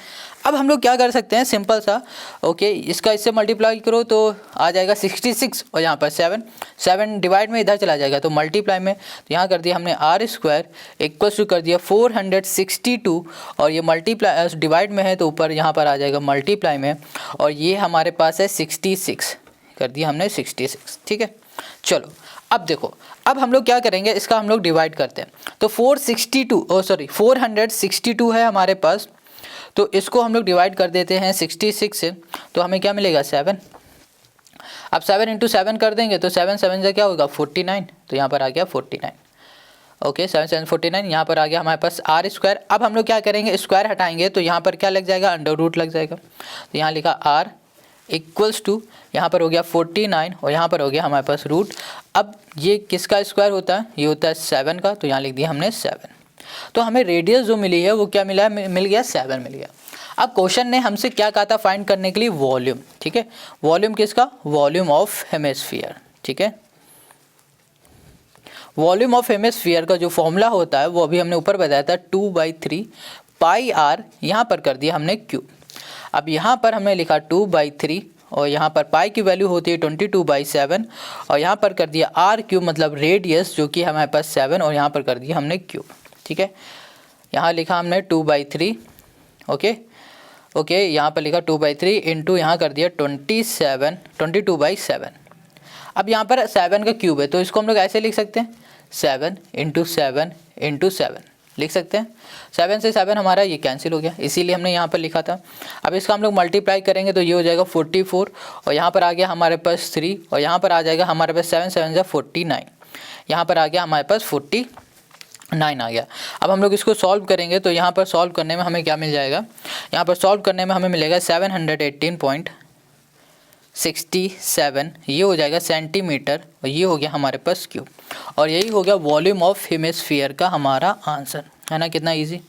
अब हम लोग क्या कर सकते हैं, सिंपल सा, ओके, इसका इससे मल्टीप्लाई करो तो आ जाएगा 66 और यहाँ पर 7 डिवाइड में इधर चला जाएगा तो मल्टीप्लाई में, तो यहाँ कर दिया हमने r स्क्वायर इक्वल टू कर दिया 462 और ये मल्टीप्लाई डिवाइड में है तो ऊपर यहाँ पर आ जाएगा मल्टीप्लाई में और ये हमारे पास है 66। कर दिया हमने 66, ठीक है। चलो अब देखो, अब हम लोग क्या करेंगे, इसका हम लोग डिवाइड करते हैं। तो 462 है हमारे पास, तो इसको हम लोग डिवाइड कर देते हैं 66 से, तो हमें क्या मिलेगा 7। अब 7 × 7 कर देंगे तो 7 7 से क्या होगा 49, तो यहाँ पर आ गया 49। ओके 7 7 49, यहाँ पर आ गया हमारे पास आर स्क्वायर। अब हम लोग क्या करेंगे, स्क्वायर हटाएंगे तो यहाँ पर क्या लग जाएगा, अंडर रूट लग जाएगा। तो यहाँ लिखा आर इक्वल्स टू, यहाँ पर हो गया 49 और यहाँ पर हो गया हमारे पास रूट। अब ये किसका स्क्वायर होता है, ये होता है 7 का, तो यहाँ लिख दिया हमने 7। तो हमें रेडियस जो मिली है वो क्या मिला है, मिल गया 7 मिल गया। अब क्वेश्चन ने हमसे क्या कहा था फाइंड करने के लिए, वॉल्यूम, ठीक है। वॉल्यूम किसका, वॉल्यूम ऑफ हेमिस्फीयर, ठीक है। वॉल्यूम ऑफ हेमिस्फीयर का जो फॉर्मूला होता है वो अभी हमने ऊपर बताया था 2/3 पाई आर, यहाँ पर कर दिया हमने क्यूब। अब यहाँ पर हमने लिखा 2/3 और यहाँ पर पाई की वैल्यू होती है 22/7 और यहाँ पर कर दिया आर क्यूब मतलब रेडियस जो कि हमारे पास 7 और यहाँ पर कर दिया हमने क्यूब, ठीक है। यहाँ लिखा हमने 2/3, ओके यहाँ पर लिखा 2/3 इंटू यहाँ कर दिया 22/7। अब यहाँ पर 7 का क्यूब है तो इसको हम लोग ऐसे लिख सकते हैं 7 × 7 × 7 लिख सकते हैं। 7 से 7 हमारा ये कैंसिल हो गया, इसीलिए हमने यहाँ पर लिखा था। अब इसका हम लोग मल्टीप्लाई करेंगे तो ये हो जाएगा 44 और यहाँ पर आ गया हमारे पास 3 और यहाँ पर आ जाएगा हमारे पास 7 7 जा 49, यहाँ पर आ गया हमारे पास 49 आ गया। अब हम लोग इसको सॉल्व करेंगे तो यहाँ पर सॉल्व करने में हमें क्या मिल जाएगा, यहाँ पर सॉल्व करने में हमें मिलेगा 718.67, ये हो जाएगा सेंटीमीटर और ये हो गया हमारे पास क्यूब और यही हो गया वॉल्यूम ऑफ हेमिस्फीयर का हमारा आंसर, है ना। कितना इजी।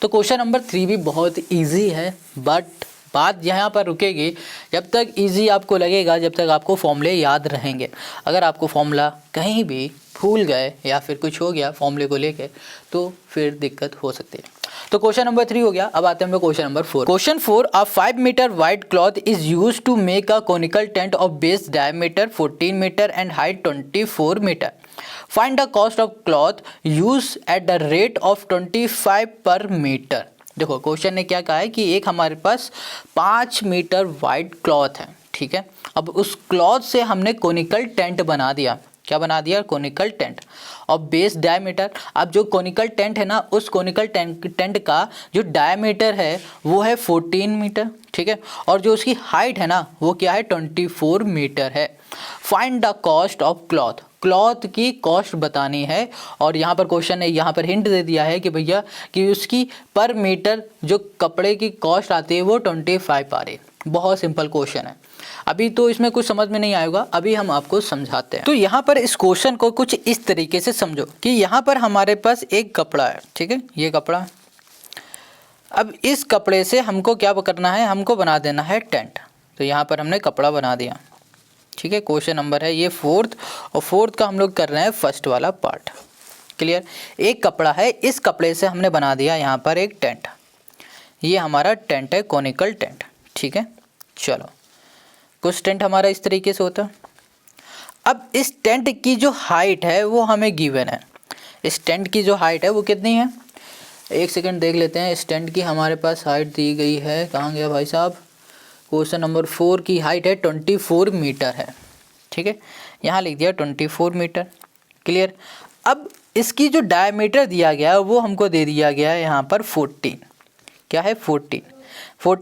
तो क्वेश्चन नंबर 3 भी बहुत इजी है, बट बात यहाँ पर रुकेगी जब तक इजी आपको लगेगा, जब तक आपको फॉर्मूले याद रहेंगे। अगर आपको फॉर्मूला कहीं भी भूल गए या फिर कुछ हो गया फॉर्मूले को लेके तो फिर दिक्कत हो सकती है। तो क्वेश्चन नंबर 3 हो गया। अब आते हैं हम लोग question number 4। Question 4, a 5 metre wide cloth is use to make a conical tent of base diameter 14 metre and height 24 metre. Find the cost of cloth use at the rate of 25 per metre. देखो question ने क्या कहा है कि एक हमारे पास 5 metre wide cloth है, ठीक है। अब उस क्लॉथ से हमने कोनिकल टेंट बना दिया, क्या बना दिया, कोनिकल टेंट और बेस डायमीटर। अब जो कोनिकल टेंट है ना, उस कोनिकल टेंट का जो डायमीटर है वो है 14 मीटर, ठीक है। और जो उसकी हाइट है ना वो क्या है 24 मीटर है। Find the cost of cloth, cloth की कॉस्ट बतानी है। और यहाँ पर क्वेश्चन ने यहाँ पर हिंट दे दिया है कि भैया कि उसकी पर मीटर जो कपड़े की कॉस्ट आती है वो 25 आ रही है। बहुत सिंपल क्वेश्चन है, अभी तो इसमें कुछ समझ में नहीं आएगा, अभी हम आपको समझाते हैं। तो यहाँ पर इस क्वेश्चन को कुछ इस तरीके से समझो कि यहाँ पर हमारे पास एक कपड़ा है, ठीक है, ये कपड़ा है। अब इस कपड़े से हमको क्या करना है, हमको बना देना है टेंट। तो यहाँ पर हमने कपड़ा बना दिया, ठीक है। क्वेश्चन नंबर है ये 4th और 4th का हम लोग कर रहे हैं फर्स्ट वाला पार्ट, क्लियर। एक कपड़ा है, इस कपड़े से हमने बना दिया यहाँ पर एक टेंट, ये हमारा टेंट है, कोनिकल टेंट, ठीक है। चलो कुछ टेंट हमारा इस तरीके से होता है। अब इस टेंट की जो हाइट है वो हमें गिवन है, इस टेंट की जो हाइट है वो कितनी है, एक सेकंड देख लेते हैं। इस टेंट की हमारे पास हाइट दी गई है, कहाँ गया भाई साहब, क्वेश्चन नंबर 4 की हाइट है 24 मीटर है, ठीक है। यहाँ लिख दिया 24 मीटर, क्लियर। अब इसकी जो डायमीटर दिया गया है वो हमको दे दिया गया है यहाँ पर 14, क्या है 14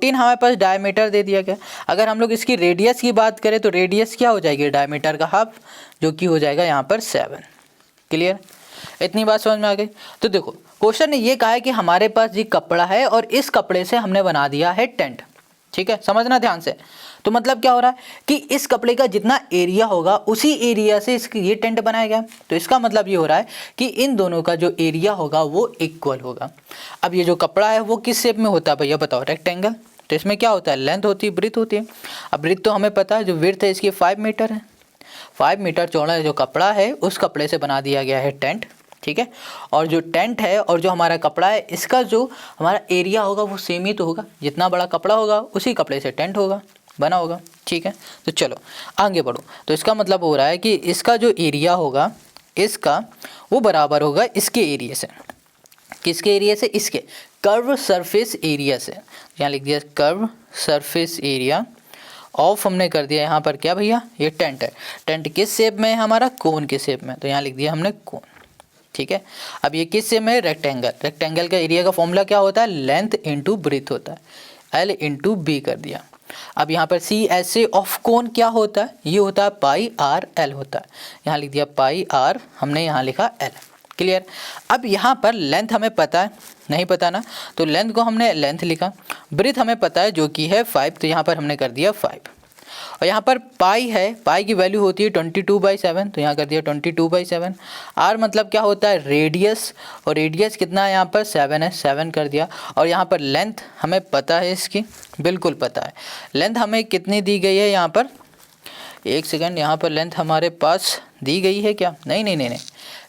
हमारे पास डायमीटर दे दिया गया। अगर हम लोग इसकी रेडियस की बात करें तो रेडियस क्या हो जाएगी, डायमीटर का हाफ, जो कि हो जाएगा यहाँ पर 7, क्लियर। इतनी बात समझ में आ गई। तो देखो क्वेश्चन ने ये कहा है कि हमारे पास ये कपड़ा है और इस कपड़े से हमने बना दिया है टेंट, ठीक है, समझना ध्यान से। तो मतलब क्या हो रहा है कि इस कपड़े का जितना एरिया होगा उसी एरिया से इसकी ये टेंट बनाया गया। तो इसका मतलब ये हो रहा है कि इन दोनों का जो एरिया होगा वो इक्वल होगा। अब ये जो कपड़ा है वो किस शेप में होता है भैया बताओ, रेक्टेंगल। तो इसमें क्या होता है, लेंथ होती है, ब्रीथ होती है। अब ब्रीथ तो हमें पता है, जो विड्थ है इसकी 5 मीटर है, 5 मीटर चौड़ा जो कपड़ा है उस कपड़े से बना दिया गया है टेंट, ठीक है। और जो टेंट है और जो हमारा कपड़ा है इसका जो हमारा एरिया होगा वो सेम ही तो होगा, जितना बड़ा कपड़ा होगा उसी कपड़े से टेंट होगा बना होगा, ठीक है। तो चलो आगे बढ़ो। तो इसका मतलब हो रहा है कि इसका जो एरिया होगा इसका वो बराबर होगा इसके एरिया से, किसके एरिया से, इसके कर्व सरफेस एरिया से। यहाँ लिख दिया कर्व सरफेस एरिया ऑफ हमने कर दिया यहाँ पर क्या भैया, ये टेंट है। टेंट किस शेप में है हमारा, कोन के शेप में, तो यहाँ लिख दिया हमने कोन। ठीक है, अब ये किस शेप में है, रेक्टेंगल। रेक्टेंगल का एरिया का फॉर्मूला क्या होता है, लेंथ इंटू ब्रीथ होता है, एल इंटू बी कर दिया। अब यहाँ पर C S A of cone क्या होता है, ये होता है पाई आर एल होता है। यहाँ लिख दिया पाई आर, हमने यहाँ लिखा एल। क्लियर। अब यहाँ पर लेंथ हमें पता है, नहीं पता ना, तो लेंथ को हमने लेंथ लिखा। ब्रीथ हमें पता है जो कि है 5, तो यहाँ पर हमने कर दिया 5। और यहाँ पर पाई है, पाई की वैल्यू होती है 22/7, तो यहाँ कर दिया 22/7। आर मतलब क्या होता है, रेडियस, और रेडियस कितना है यहाँ पर 7 है, 7 कर दिया। और यहाँ पर लेंथ हमें पता है, इसकी बिल्कुल पता है। लेंथ हमें कितनी दी गई है यहाँ पर, एक सेकंड, यहाँ पर लेंथ हमारे पास दी गई है क्या, नहीं नहीं नहीं नहीं,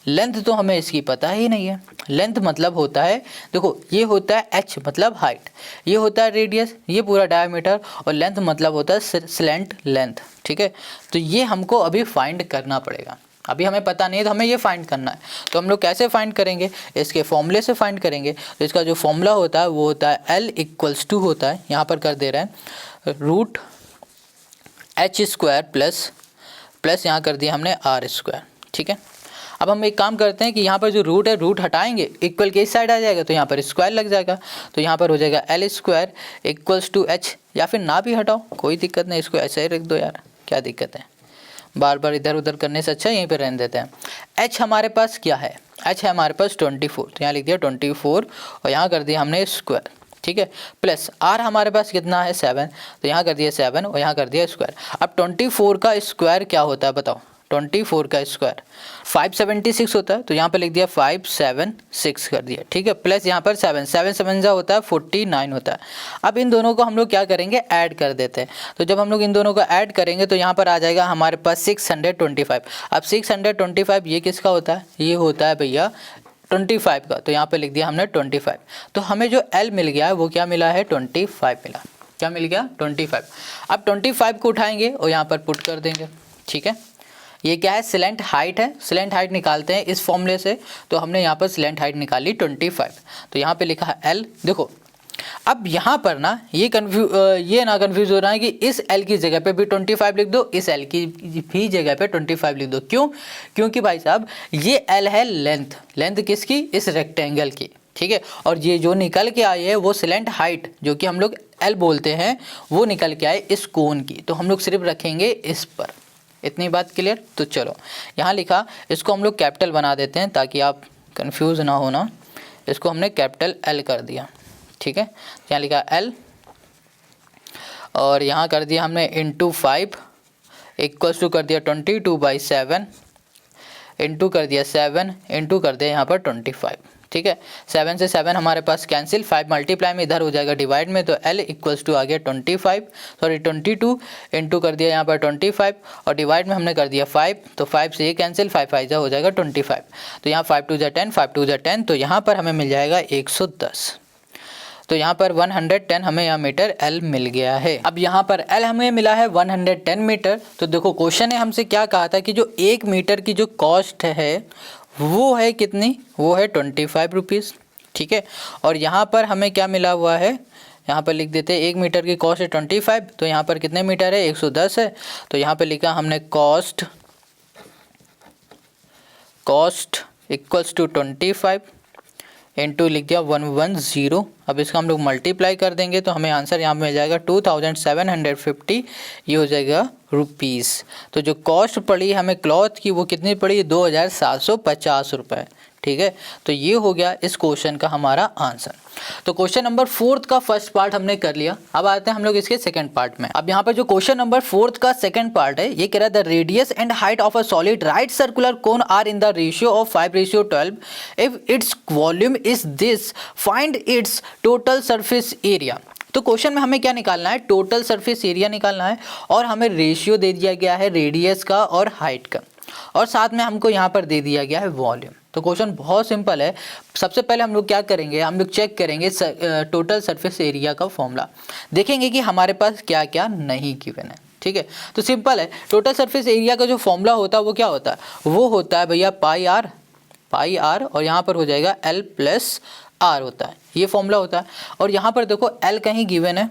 लेंथ तो हमें इसकी पता ही नहीं है। लेंथ मतलब होता है, देखो ये होता है h मतलब हाइट, ये होता है रेडियस, ये पूरा डायमीटर, और लेंथ मतलब होता है स्लैंट लेंथ। ठीक है, तो ये हमको अभी फाइंड करना पड़ेगा, अभी हमें पता नहीं है तो हमें ये फाइंड करना है। तो हम लोग कैसे फाइंड करेंगे, इसके फॉर्मूले से फाइंड करेंगे। तो इसका जो फॉर्मूला होता है वो होता है L = होता है, यहाँ पर कर दे रहे हैं √h² प्लस यहाँ कर दिया हमने r²। ठीक है, अब हम एक काम करते हैं कि यहाँ पर जो रूट है, रूट हटाएंगे, इक्वल के इस साइड आ जाएगा, तो यहाँ पर स्क्वायर लग जाएगा, तो यहाँ पर हो जाएगा L² = h, या फिर ना भी हटाओ कोई दिक्कत नहीं, इसको ऐसे ही रख दो यार, क्या दिक्कत है, बार बार इधर उधर करने से अच्छा यहीं पर रहने देते हैं। h हमारे पास क्या है, h है हमारे पास 24, तो यहाँ लिख दिया 24, और यहाँ कर दिया हमने स्क्वायर। ठीक है, प्लस r हमारे पास कितना है 7, तो यहाँ कर दिया 7, और यहाँ कर दिया स्क्वायर। अब 24 का स्क्वायर क्या होता है बताओ, 24 का स्क्वायर 576 होता है, तो यहाँ पर लिख दिया 576 कर दिया। ठीक है, प्लस यहाँ पर 7 7 जा होता है 49 होता है। अब इन दोनों को हम लोग क्या करेंगे, ऐड कर देते हैं। तो जब हम लोग इन दोनों को ऐड करेंगे तो यहाँ पर आ जाएगा हमारे पास 625। अब 625 ये किसका होता है, ये होता है भैया 25 का, तो यहाँ पे लिख दिया हमने 25। तो हमें जो L मिल गया है वो क्या मिला है, 25 मिला। क्या मिल गया, 25। अब 25 को उठाएंगे और यहाँ पर पुट कर देंगे। ठीक है, ये क्या है, स्लैंट हाइट है, स्लैंट हाइट निकालते हैं इस फॉर्मूले से, तो हमने यहाँ पर स्लैंट हाइट निकाली 25, तो यहाँ पे लिखा है L। देखो अब यहाँ पर ना ये ना कन्फ्यूज हो रहा है कि इस L की जगह पे भी 25 लिख दो, इस L की भी जगह पे 25 लिख दो। क्यों, क्योंकि भाई साहब ये L है लेंथ, लेंथ किसकी, इस रेक्टेंगल की। ठीक है, और ये जो निकल के आई है वो स्लैंट हाइट जो कि हम लोग L बोलते हैं, वो निकल के आए इस कोन की, तो हम लोग सिर्फ रखेंगे इस पर। इतनी बात क्लियर। तो चलो यहाँ लिखा, इसको हम लोग कैपिटल बना देते हैं ताकि आप कंफ्यूज ना होना। इसको हमने कैपिटल L कर दिया। ठीक है, यहाँ लिखा L, और यहाँ कर दिया हमने इंटू 5 = कर दिया 22/7, इंटू कर दिया 7, इंटू कर दिया यहाँ पर 25। ठीक है, 7 से 7 हमारे पास कैंसिल, 5 मल्टीप्लाई में इधर हो जाएगा डिवाइड में, तो L = आ गया 22, इंटू कर दिया यहाँ पर 25, और डिवाइड में हमने कर दिया 5, तो 5 से ये कैंसिल, 5 5 हो जाएगा 25, तो यहाँ 5 2 10, 5 2 10, तो यहाँ पर हमें मिल जाएगा 110। तो यहाँ पर 110 हमें यहाँ मीटर L मिल गया है। अब यहाँ पर L हमें मिला है 110 मीटर। तो देखो क्वेश्चन ने हमसे क्या कहा था कि जो 1 मीटर की जो कॉस्ट है वो है कितनी, वो है 25 रुपीज़। ठीक है, और यहाँ पर हमें क्या मिला हुआ है, यहाँ पर लिख देते हैं 1 मीटर की कॉस्ट है 25, तो यहाँ पर कितने मीटर है, 110 है, तो यहाँ पर लिखा हमने कॉस्ट = 25 इंटू लिख दिया 110। अब इसका हम लोग मल्टीप्लाई कर देंगे तो हमें आंसर यहाँ मिल जाएगा 2750, ये हो जाएगा रुपीज़। तो जो कॉस्ट पड़ी हमें क्लॉथ की वो कितनी पड़ी, 2750 रुपये। ठीक है, तो ये हो गया इस क्वेश्चन का हमारा आंसर। तो क्वेश्चन नंबर 4 का फर्स्ट पार्ट हमने कर लिया। अब आते हैं हम लोग इसके सेकंड पार्ट में। अब यहाँ पर जो क्वेश्चन नंबर 4 का सेकंड पार्ट है, ये कह रहा है the radius and height of a solid right circular cone are in the ratio of 5:12 if its volume is this, find its total surface area. तो क्वेश्चन में हमें क्या निकालना है, टोटल सरफेस एरिया निकालना है, और हमें रेशियो दे दिया गया है रेडियस का और हाइट का, और साथ में हमको यहाँ पर दे दिया गया है वॉल्यूम। तो क्वेश्चन बहुत सिंपल है। सबसे पहले हम लोग क्या करेंगे, हम लोग चेक करेंगे टोटल सरफेस एरिया का फॉर्मूला, देखेंगे कि हमारे पास क्या क्या नहीं गिवन है। ठीक है, तो सिंपल है, टोटल सरफेस एरिया का जो फॉर्मूला होता है वो क्या होता है, वो होता है भैया पाई आर, और यहाँ पर हो जाएगा L + R होता है, ये फॉर्मूला होता है। और यहाँ पर देखो L कहीं गिवन है,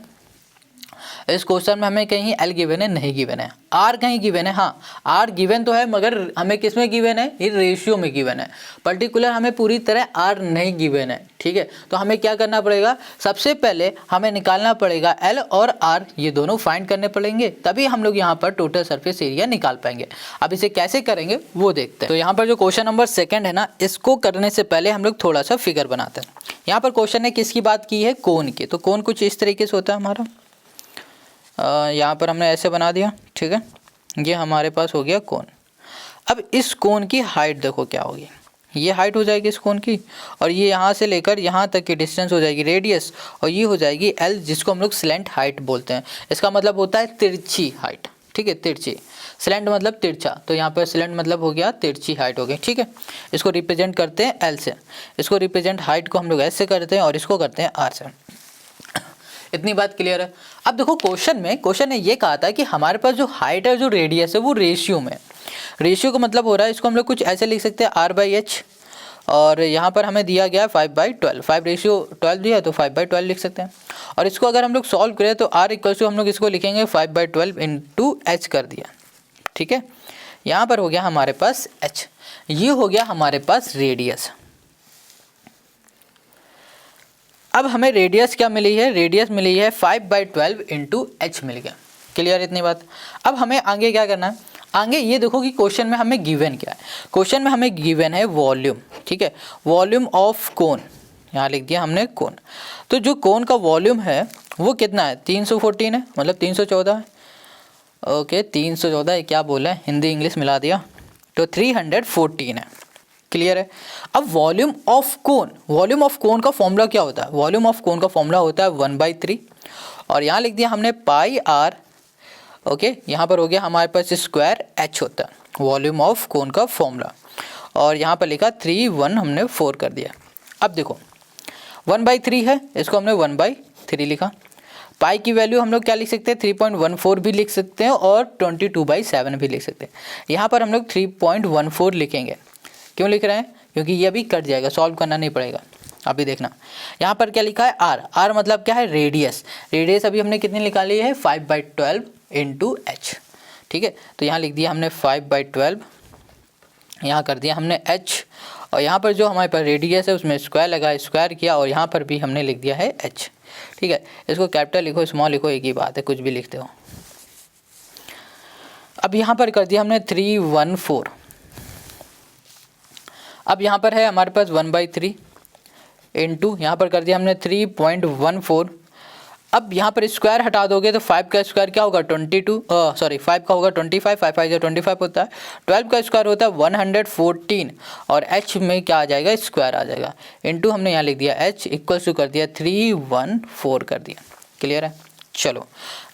इस क्वेश्चन में हमें कहीं एल गिवन है नहीं गिवन है, आर कहीं गिवन है, हाँ आर गिवन तो है मगर हमें किस में गिवन है, ये रेशियो में गिवन है, पर्टिकुलर हमें पूरी तरह आर नहीं गिवन है। ठीक है, तो हमें क्या करना पड़ेगा, सबसे पहले हमें निकालना पड़ेगा एल और आर, ये दोनों फाइंड करने पड़ेंगे, तभी हम लोग यहाँ पर टोटल सरफेस एरिया निकाल पाएंगे। अब इसे कैसे करेंगे वो देखते हैं। तो यहाँ पर जो क्वेश्चन नंबर 2 है ना, इसको करने से पहले हम लोग थोड़ा सा फिगर बनाते हैं। यहाँ पर क्वेश्चन ने किसकी बात की है, कोन की। तो कोन कुछ इस तरीके से होता है हमारा, यहाँ पर हमने ऐसे बना दिया। ठीक है, ये हमारे पास हो गया कोन। अब इस कोन की हाइट देखो क्या होगी, ये हाइट हो जाएगी इस कोन की, और ये यहाँ से लेकर यहाँ तक की डिस्टेंस हो जाएगी रेडियस, और ये हो जाएगी एल, जिसको हम लोग स्लेंट हाइट बोलते हैं। इसका मतलब होता है तिरछी हाइट। ठीक है, तिरछी, स्लेंट मतलब तिरछा, तो यहाँ पर स्लेंट मतलब हो गया तिरछी हाइट हो गई। ठीक है, इसको रिप्रेजेंट करते हैं एल से, इसको रिप्रेजेंट हाइट को हम लोग एस से करते हैं और इसको करते हैं आर से। इतनी बात क्लियर है। अब देखो क्वेश्चन ने ये कहा था कि हमारे पास जो हाइट है, जो रेडियस है, वो रेशियो में, रेशियो का मतलब हो रहा है, इसको हम लोग कुछ ऐसे लिख सकते हैं R/H, और यहाँ पर हमें दिया गया है 5/12, 5:12 दिया है तो 5/12 लिख सकते हैं। और इसको अगर हम लोग सॉल्व करें तो R = हम लोग इसको लिखेंगे 5/12 × H कर दिया। ठीक है, यहाँ पर हो गया हमारे पास H, ये हो गया हमारे पास रेडियस। अब हमें रेडियस क्या मिली है, रेडियस मिली है 5/12 × H मिल गया। क्लियर इतनी बात। अब हमें आगे क्या करना है, आगे ये देखो कि क्वेश्चन में हमें गिवन क्या है, क्वेश्चन में हमें गिवन है वॉल्यूम। ठीक है, वॉल्यूम ऑफ कोन, यहाँ लिख दिया हमने कोन। तो जो कोन का वॉल्यूम है वो कितना है, 314 है, मतलब 314 है। ओके, 314 है, क्या बोला है, हिंदी इंग्लिश मिला दिया, तो 314 है। क्लियर है। अब volume of cone, volume of cone का फॉर्मूला क्या होता है, वॉल्यूम ऑफ कोन का फॉर्मूला होता है 1/3, और यहाँ लिख दिया हमने πr। ओके, यहाँ पर हो गया हमारे पास स्क्वायर H होता है वॉल्यूम ऑफ कोन का फॉर्मूला, और यहाँ पर लिखा 3 हमने 4 कर दिया। अब देखो 1/3 है, इसको हमने 1/3 लिखा। पाई की वैल्यू हम लोग क्या लिख सकते हैं, 3.14 भी लिख सकते हैं और 22/7 भी लिख सकते हैं। यहाँ पर हम लोग 3.14 लिखेंगे। क्यों लिख रहे हैं, क्योंकि ये भी कट जाएगा, सॉल्व करना नहीं पड़ेगा। अभी देखना यहाँ पर क्या लिखा है, आर, आर मतलब क्या है, रेडियस। रेडियस अभी हमने कितनी निकाली है, 5/12 × H। ठीक है, तो यहाँ लिख दिया हमने 5/12, यहाँ कर दिया हमने H, और यहाँ पर जो हमारे पास रेडियस है उसमें स्क्वायर लगा, स्क्वायर किया, और यहाँ पर भी हमने लिख दिया है H। ठीक है, इसको कैपिटल लिखो स्मॉल लिखो, एक ही बात है, कुछ भी लिखते हो। अब यहाँ पर कर दिया हमने 314। अब यहाँ पर है हमारे पास 1/3 × यहाँ पर कर दिया हमने 3.14। अब यहाँ पर स्क्वायर हटा दोगे तो 5 का स्क्वायर क्या होगा, 5 का होगा 25, 5 5 25 होता है। 12 का स्क्वायर होता है 114, और H में क्या आ जाएगा, स्क्वायर आ जाएगा, इनटू हमने यहाँ लिख दिया H = कर दिया 314 कर दिया। क्लियर है, चलो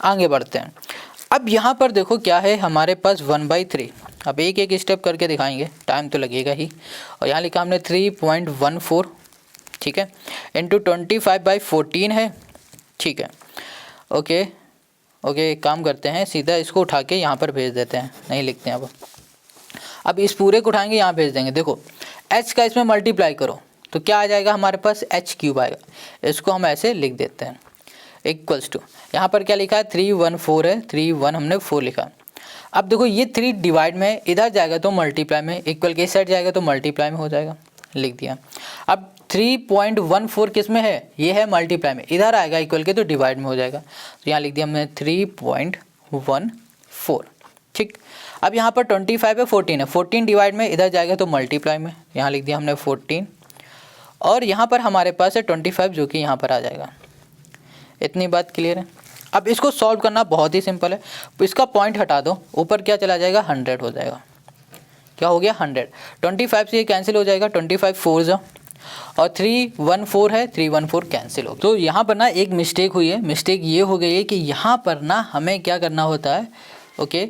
आगे बढ़ते हैं। अब यहाँ पर देखो क्या है हमारे पास 1/3। अब एक एक स्टेप करके दिखाएंगे, टाइम तो लगेगा ही। और यहाँ लिखा हमने 3.14, ठीक है, इंटू 25/14 है। ठीक है, ओके, एक काम करते हैं, सीधा इसको उठा के यहाँ पर भेज देते हैं, नहीं लिखते हैं। अब इस पूरे को उठाएंगे, यहाँ भेज देंगे। देखो H का इसमें मल्टीप्लाई करो तो क्या आ जाएगा हमारे पास, H³ आएगा। इसको हम ऐसे लिख देते हैं = यहाँ पर क्या लिखा है, 314 है, 3 हमने 4 लिखा। अब देखो ये 3 डिवाइड में इधर जाएगा तो मल्टीप्लाई में, इक्वल के साइड जाएगा तो मल्टीप्लाई में हो जाएगा, लिख दिया। अब 3.14 किस में है, ये है मल्टीप्लाई में, इधर आएगा इक्वल के तो डिवाइड में हो जाएगा, तो यहाँ लिख दिया हमने 3.14। ठीक, अब यहाँ पर 25 है, 14 है, 14 डिवाइड में इधर जाएगा तो मल्टीप्लाई में, यहाँ लिख दिया हमने 14, और यहाँ पर हमारे पास है 25 जो कि यहाँ पर आ जाएगा। इतनी बात क्लियर है। अब इसको सॉल्व करना बहुत ही सिंपल है, इसका पॉइंट हटा दो, ऊपर क्या चला जाएगा, 100 हो जाएगा। क्या हो गया, 100। 25 से ये कैंसिल हो जाएगा, 25 4 और 314 है, 314 कैंसिल हो। तो यहाँ पर ना एक मिस्टेक हुई है, मिस्टेक ये हो गई है कि यहाँ पर ना हमें क्या करना होता है, ओके,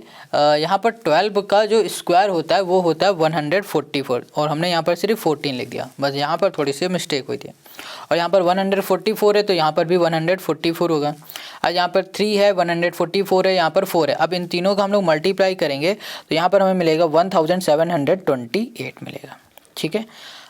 यहाँ पर 12 का जो स्क्वायर होता है वो होता है 144, और हमने यहाँ पर सिर्फ 14 लिख दिया, बस यहाँ पर थोड़ी सी मिस्टेक हुई थी। और यहाँ पर 144 है तो यहाँ पर भी 144 होगा। और यहाँ पर 3 है, 144 है, यहाँ पर 4 है। अब इन तीनों का हम लोग मल्टीप्लाई करेंगे तो यहाँ पर हमें मिलेगा 1728 मिलेगा। ठीक है,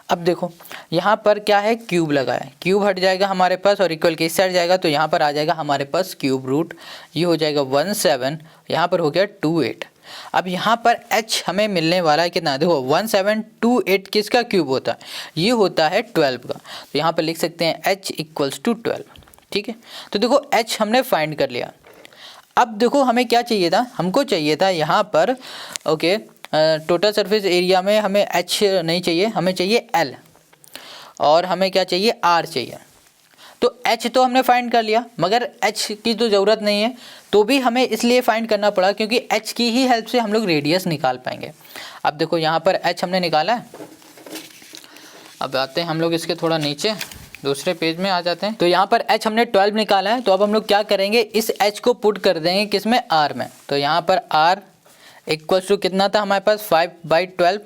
अब देखो यहाँ पर क्या है, क्यूब लगा है, क्यूब हट जाएगा हमारे पास और इक्वल के इस साइड जाएगा तो यहाँ पर आ जाएगा हमारे पास क्यूब रूट, ये हो जाएगा 17, यहाँ पर हो गया 28। अब यहाँ पर h हमें मिलने वाला है कितना, देखो 1728 किसका क्यूब होता है, ये होता है 12 का, तो यहाँ पर लिख सकते हैं h इक्वल्स टू 12। ठीक है, तो देखो h हमने फाइंड कर लिया। अब देखो हमें क्या चाहिए था, हमको चाहिए था यहाँ पर ओके टोटल सरफेस एरिया में हमें h नहीं चाहिए, हमें चाहिए l और हमें क्या चाहिए, r चाहिए। तो h तो हमने फाइंड कर लिया मगर h की तो ज़रूरत नहीं है, तो भी हमें इसलिए फाइंड करना पड़ा क्योंकि h की ही हेल्प से हम लोग रेडियस निकाल पाएंगे। अब देखो यहाँ पर h हमने निकाला है। अब आते हैं हम लोग इसके थोड़ा नीचे दूसरे पेज में आ जाते हैं। तो यहाँ पर h हमने 12 निकाला है, तो अब हम लोग क्या करेंगे, इस h को पुट कर देंगे किस में, r में। तो यहाँ पर r इक्वल्स टू कितना था हमारे पास 5/12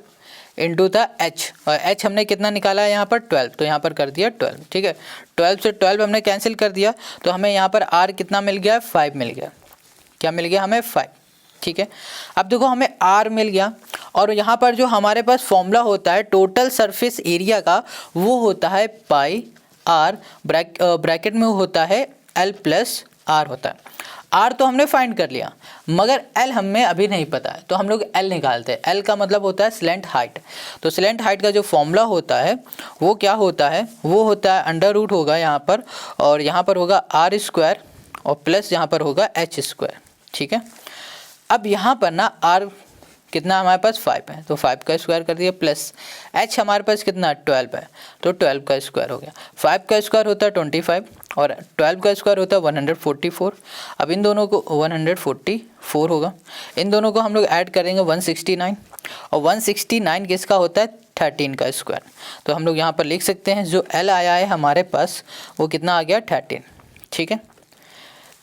इंटू था h, और h हमने कितना निकाला है यहाँ पर 12, तो यहाँ पर कर दिया 12। ठीक है, 12 से 12 हमने कैंसिल कर दिया तो हमें यहाँ पर r कितना मिल गया, 5 मिल गया। क्या मिल गया हमें, 5। ठीक है, अब देखो हमें r मिल गया और यहाँ पर जो हमारे पास फॉर्मूला होता है टोटल सरफेस एरिया का, वो होता है पाई r, ब्रैकेट में होता है l प्लस r होता है। r तो हमने फाइंड कर लिया मगर l हमें अभी नहीं पता है, तो हम लोग l निकालते हैं। l का मतलब होता है स्लेंट हाइट। तो स्लेंट हाइट का जो फॉर्मूला होता है वो क्या होता है, वो होता है अंडर रूट होगा यहाँ पर, और यहाँ पर होगा r स्क्वायर और प्लस यहाँ पर होगा h स्क्वायर। ठीक है, अब यहाँ पर ना r कितना हमारे पास 5 है, तो 5 का स्क्वायर कर दिया, प्लस h हमारे पास कितना 12 है, तो 12 का स्क्वायर हो गया। 5 का स्क्वायर होता है 25 और 12 का स्क्वायर होता है 144। अब इन दोनों को 144 होगा, इन दोनों को हम लोग ऐड करेंगे 169, और 169 किसका होता है 13 का स्क्वायर। तो हम लोग यहाँ पर लिख सकते हैं जो l आया है हमारे पास वो कितना आ गया 13। ठीक है,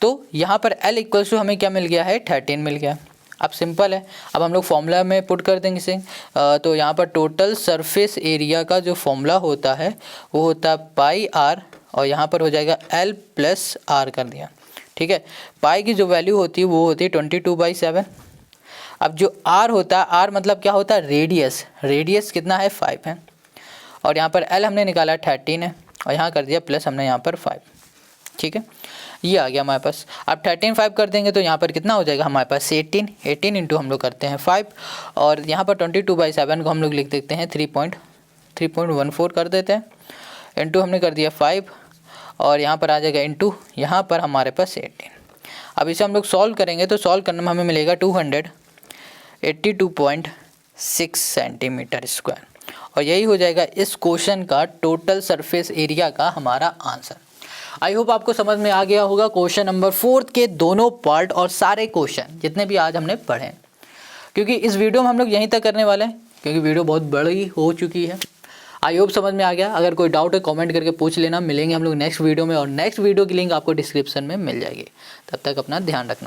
तो यहाँ पर l इक्वल्स टू हमें क्या मिल गया है 13 मिल गया। अब सिंपल है, अब हम लोग फॉर्मूला में पुट कर देंगे इसे। तो यहाँ पर टोटल सरफेस एरिया का जो फॉर्मूला होता है वो होता है पाई आर, और यहाँ पर हो जाएगा एल प्लस आर कर दिया। ठीक है, पाई की जो वैल्यू होती है वो होती है 22/7। अब जो आर होता है, आर मतलब क्या होता है रेडियस, रेडियस कितना है 5 है, और यहाँ पर एल हमने निकाला 13 है, और यहाँ कर दिया प्लस हमने यहाँ पर 5। ठीक है, ये आ गया हमारे पास। अब 13 5 कर देंगे तो यहाँ पर कितना हो जाएगा हमारे पास 18 इंटू हम लोग करते हैं 5, और यहाँ पर 22/7 को हम लोग लिख देते हैं 3.14 कर देते हैं, इंटू हमने कर दिया 5, और यहाँ पर आ जाएगा इंटू यहाँ पर हमारे पास 18। अब इसे हम लोग सॉल्व करेंगे तो सॉल्व करने में हमें मिलेगा 282.6 सेंटीमीटर स्क्वायर, और यही हो जाएगा इस क्वेश्चन का टोटल सरफेस एरिया का हमारा आंसर। आई होप आपको समझ में आ गया होगा क्वेश्चन नंबर 4 के दोनों पार्ट और सारे क्वेश्चन जितने भी आज हमने पढ़े हैं, क्योंकि इस वीडियो में हम लोग यहीं तक करने वाले हैं क्योंकि वीडियो बहुत बड़ी हो चुकी है। आई होप समझ में आ गया। अगर कोई डाउट है कमेंट करके पूछ लेना। मिलेंगे हम लोग नेक्स्ट वीडियो में, और नेक्स्ट वीडियो की लिंक आपको डिस्क्रिप्शन में मिल जाएगी। तब तक अपना ध्यान रखना।